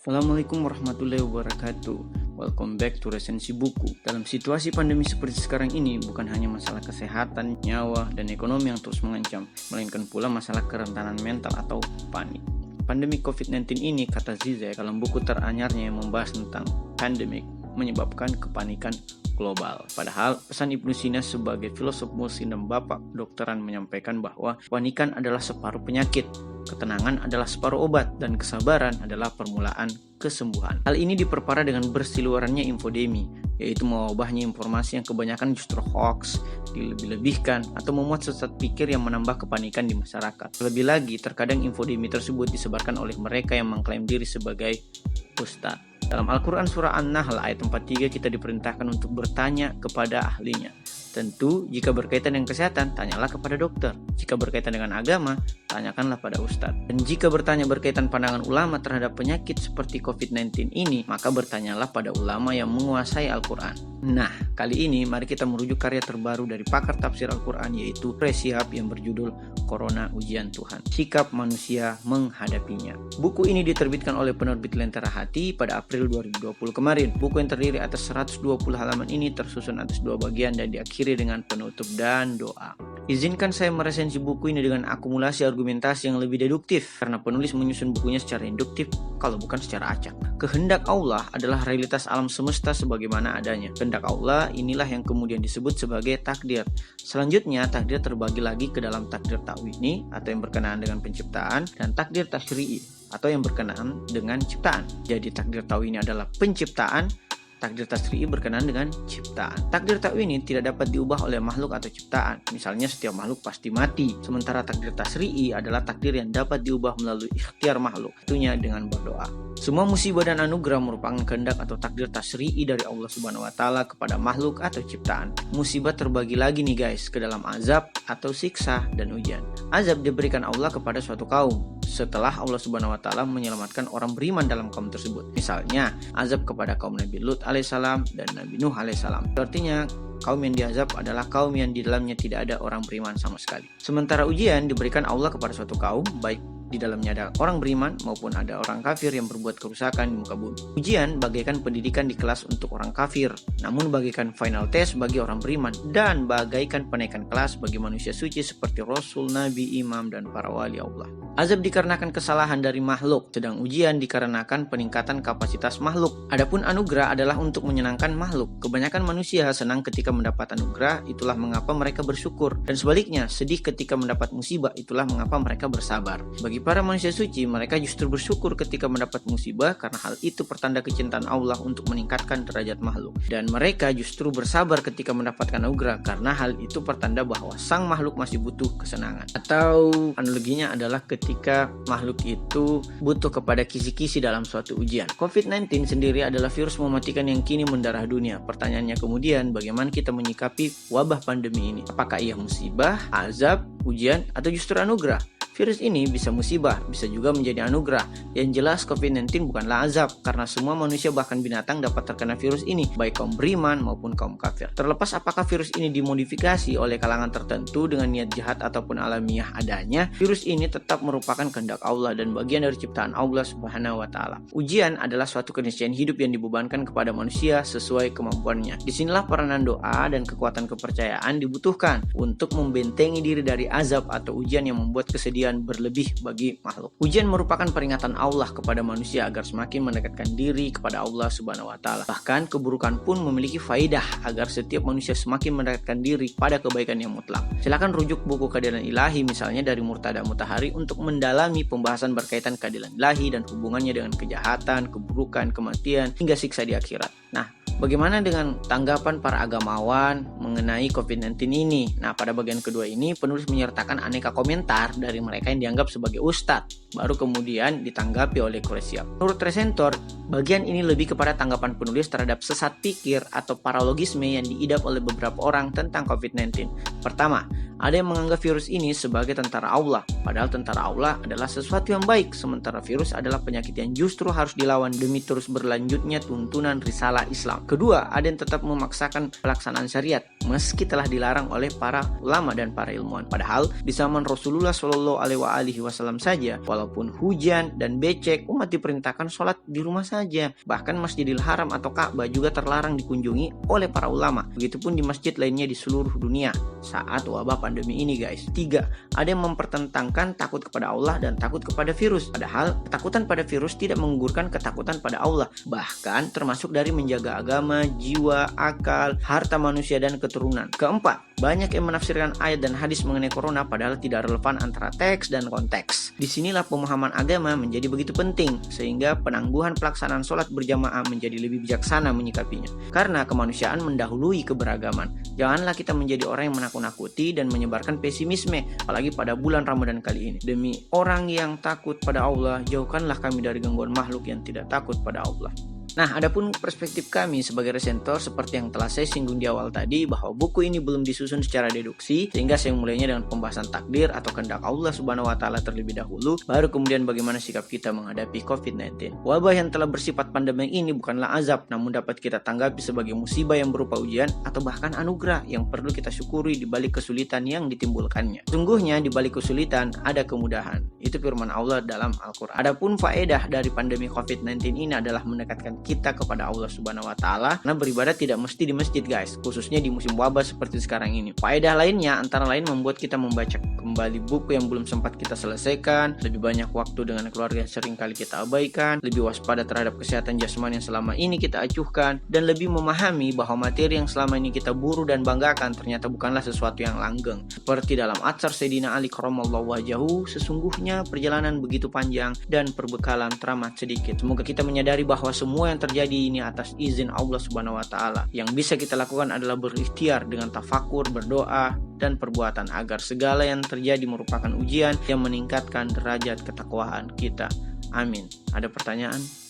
Assalamualaikum warahmatullahi wabarakatuh. Welcome back to resensi buku. Dalam situasi pandemi seperti sekarang ini, bukan hanya masalah kesehatan, nyawa, dan ekonomi yang terus mengancam, melainkan pula masalah kerentanan mental atau panik. Pandemi COVID-19 ini, kata Zizek dalam buku teranyarnya yang membahas tentang pandemic, menyebabkan kepanikan global. Padahal pesan Ibnu Sina sebagai filosof muslim dan bapak kedokteran menyampaikan bahwa kepanikan adalah separuh penyakit, ketenangan adalah separuh obat, dan kesabaran adalah permulaan kesembuhan. Hal ini diperparah dengan bersiluarannya infodemi, yaitu mewabahnya informasi yang kebanyakan justru hoax, dilebih-lebihkan, atau memuat sesat pikir yang menambah kepanikan di masyarakat. Lebih lagi, terkadang infodemi tersebut disebarkan oleh mereka yang mengklaim diri sebagai ustadz. Dalam Al-Quran surah An-Nahl ayat 43 kita diperintahkan untuk bertanya kepada ahlinya. Tentu jika berkaitan dengan kesehatan, tanyalah kepada dokter. Jika berkaitan dengan agama, tanyakanlah pada ustadz. Dan jika bertanya berkaitan pandangan ulama terhadap penyakit seperti COVID-19 ini, maka bertanyalah pada ulama yang menguasai Al-Quran. Nah, kali ini mari kita merujuk karya terbaru dari pakar tafsir Al-Quran, yaitu Reshihab, yang berjudul Corona Ujian Tuhan, Sikap Manusia Menghadapinya. Buku ini diterbitkan oleh penerbit Lentera Hati pada April 2020 kemarin. Buku yang terdiri atas 120 halaman ini tersusun atas 2 bagian dan diakhiri dengan penutup dan doa. Izinkan saya meresensi buku ini dengan akumulasi argumentasi yang lebih deduktif, karena penulis menyusun bukunya secara induktif kalau bukan secara acak. Kehendak Allah adalah realitas alam semesta sebagaimana adanya. Kehendak Allah inilah yang kemudian disebut sebagai takdir. Selanjutnya, takdir terbagi lagi ke dalam takdir takwini atau yang berkenaan dengan penciptaan, dan takdir tasyri'i atau yang berkenaan dengan ciptaan. Jadi takdir takwini adalah penciptaan, takdir tasyri'i berkenaan dengan ciptaan. Takdir takwini tidak dapat diubah oleh makhluk atau ciptaan. Misalnya setiap makhluk pasti mati. Sementara takdir tasyri'i adalah takdir yang dapat diubah melalui ikhtiar makhluk, tentunya dengan berdoa. Semua musibah dan anugerah merupakan kehendak atau takdir tasyri'i dari Allah Subhanahu wa taala kepada makhluk atau ciptaan. Musibah terbagi lagi nih guys ke dalam azab atau siksa dan ujian. Azab diberikan Allah kepada suatu kaum setelah Allah Subhanahu wa taala menyelamatkan orang beriman dalam kaum tersebut. Misalnya, azab kepada kaum Nabi Lut alaihissalam dan Nabi Nuh alaihissalam. Artinya, kaum yang diazab adalah kaum yang di dalamnya tidak ada orang beriman sama sekali. Sementara ujian diberikan Allah kepada suatu kaum, baik di dalamnya ada orang beriman maupun ada orang kafir yang berbuat kerusakan di muka bumi. Ujian bagaikan pendidikan di kelas untuk orang kafir, namun bagaikan final test bagi orang beriman, dan bagaikan penaikan kelas bagi manusia suci seperti Rasul, Nabi, Imam, dan para wali Allah. Azab dikarenakan kesalahan dari makhluk, sedang ujian dikarenakan peningkatan kapasitas makhluk. Adapun anugerah adalah untuk menyenangkan makhluk. Kebanyakan manusia senang ketika mendapat anugerah, itulah mengapa mereka bersyukur. Dan sebaliknya, sedih ketika mendapat musibah, itulah mengapa mereka bersabar. Bagi para manusia suci, mereka justru bersyukur ketika mendapat musibah karena hal itu pertanda kecintaan Allah untuk meningkatkan derajat makhluk. Dan mereka justru bersabar ketika mendapatkan anugerah karena hal itu pertanda bahwa sang makhluk masih butuh kesenangan. Atau analoginya adalah ketika makhluk itu butuh kepada kisi-kisi dalam suatu ujian. COVID-19 sendiri adalah virus mematikan yang kini mendarah dunia. Pertanyaannya kemudian, bagaimana kita menyikapi wabah pandemi ini? Apakah ia musibah, azab, ujian, atau justru anugerah? Virus ini bisa musibah, bisa juga menjadi anugerah. Yang jelas COVID-19 bukanlah azab, karena semua manusia bahkan binatang dapat terkena virus ini, baik kaum beriman maupun kaum kafir. Terlepas apakah virus ini dimodifikasi oleh kalangan tertentu dengan niat jahat ataupun alamiah adanya, virus ini tetap merupakan kehendak Allah dan bagian dari ciptaan Allah Subhanahu wa taala. Ujian adalah suatu keniscayaan hidup yang dibebankan kepada manusia sesuai kemampuannya. Disinilah peranan doa dan kekuatan kepercayaan dibutuhkan untuk membentengi diri dari azab atau ujian yang membuat kesedihan berlebih bagi makhluk. Ujian merupakan peringatan Allah kepada manusia agar semakin mendekatkan diri kepada Allah Subhanahu wa taala. Bahkan keburukan pun memiliki faidah agar setiap manusia semakin mendekatkan diri pada kebaikan yang mutlak. Silakan rujuk buku Keadilan Ilahi misalnya dari Murtada Mutahari untuk mendalami pembahasan berkaitan keadilan ilahi dan hubungannya dengan kejahatan, keburukan, kematian, hingga siksa di akhirat. Nah, bagaimana dengan tanggapan para agamawan mengenai COVID-19 ini? Nah, pada bagian kedua ini penulis menyertakan aneka komentar dari mereka yang dianggap sebagai ustadz, baru kemudian ditanggapi oleh Reshihab. Menurut resensor, bagian ini lebih kepada tanggapan penulis terhadap sesat pikir atau paralogisme yang diidap oleh beberapa orang tentang COVID-19. Pertama, ada yang menganggap virus ini sebagai tentara Allah, padahal tentara Allah adalah sesuatu yang baik, sementara virus adalah penyakit yang justru harus dilawan demi terus berlanjutnya tuntunan risalah Islam. Kedua, ada yang tetap memaksakan pelaksanaan syariat, meski telah dilarang oleh para ulama dan para ilmuwan. Padahal di zaman Rasulullah SAW saja, walaupun hujan dan becek, umat diperintahkan sholat di rumah saja. Bahkan Masjidil Haram atau Ka'bah juga terlarang dikunjungi oleh para ulama. Begitupun di masjid lainnya di seluruh dunia saat wabah pandemi ini, guys. 3. Ada yang mempertentangkan takut kepada Allah dan takut kepada virus. Padahal ketakutan pada virus tidak menggugurkan ketakutan pada Allah. Bahkan termasuk dari menjaga agama, jiwa, akal, harta manusia dan keturunan. Keempat, banyak yang menafsirkan ayat dan hadis mengenai corona padahal tidak relevan antara teks dan konteks. Disinilah pemahaman agama menjadi begitu penting, sehingga penangguhan pelaksanaan sholat berjamaah menjadi lebih bijaksana menyikapinya. Karena kemanusiaan mendahului keberagaman. Janganlah kita menjadi orang yang menakut-nakuti dan menyebarkan pesimisme, apalagi pada bulan Ramadan kali ini. Demi orang yang takut pada Allah, jauhkanlah kami dari gangguan makhluk yang tidak takut pada Allah. Nah, adapun perspektif kami sebagai resentor seperti yang telah saya singgung di awal tadi, bahwa buku ini belum disusun secara deduksi, sehingga saya memulainya dengan pembahasan takdir atau kehendak Allah Subhanahu wa Ta'ala terlebih dahulu, baru kemudian bagaimana sikap kita menghadapi COVID-19. Wabah yang telah bersifat pandemi ini bukanlah azab, namun dapat kita tanggapi sebagai musibah yang berupa ujian atau bahkan anugerah yang perlu kita syukuri di balik kesulitan yang ditimbulkannya. Sungguhnya di balik kesulitan ada kemudahan. Itu firman Allah dalam Al-Quran. Adapun faedah dari pandemi COVID-19 ini adalah mendekatkan kita kepada Allah Subhanahu wa Ta'ala, karena beribadah tidak mesti di masjid, guys, khususnya di musim wabah seperti sekarang ini. Faedah lainnya antara lain membuat kita membaca kembali buku yang belum sempat kita selesaikan, lebih banyak waktu dengan keluarga yang sering kali kita abaikan, lebih waspada terhadap kesehatan jasmani yang selama ini kita acuhkan, dan lebih memahami bahwa materi yang selama ini kita buru dan banggakan ternyata bukanlah sesuatu yang langgeng. Seperti dalam Atsar Sayyidina Ali karramallahu wajhahu, sesungguhnya perjalanan begitu panjang dan perbekalan teramat sedikit. Semoga kita menyadari bahwa semua yang terjadi ini atas izin Allah Subhanahu wa Ta'ala. Yang bisa kita lakukan adalah berikhtiar dengan tafakur, berdoa, dan perbuatan agar segala yang terjadi merupakan ujian yang meningkatkan derajat ketakwaan kita. Amin. Ada pertanyaan?